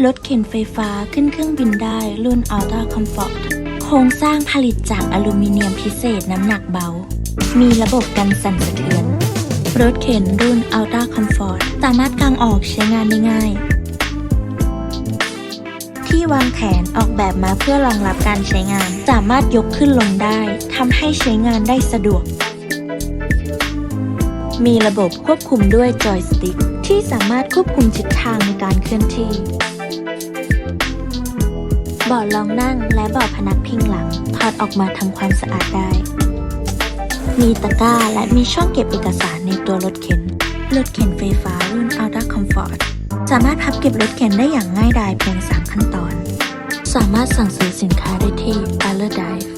รถเข็นไฟฟ้าขึ้นเครื่องบินได้รุ่น Ultra Comfort โครงสร้างผลิตจากอลูมิเนียมพิเศษน้ำหนักเบา มีระบบกันสั่นสะเทือน รถเข็นรุ่น Ultra Comfort สามารถกางออกใช้งานได้ง่าย ที่วางแขนออกแบบมาเพื่อรองรับการใช้งาน สามารถยกขึ้นลงได้ทำให้ใช้งานได้สะดวก มีระบบควบคุมด้วยจอยสติ๊กที่สามารถควบคุมทิศทางในการเคลื่อนที่ เบาะรองนั่งและเบาะพนักพิงหลังถอดออกมาทำความสะอาดได้ มีตะกร้าและมีช่องเก็บเอกสารในตัวรถเข็น รถเข็นไฟฟ้ารุ่น Ultra Comfort สามารถพับเก็บรถเข็นได้อย่างง่ายดายเพียง 3 ขั้นตอน สามารถสั่งซื้อสินค้าได้ที่ Alerdrive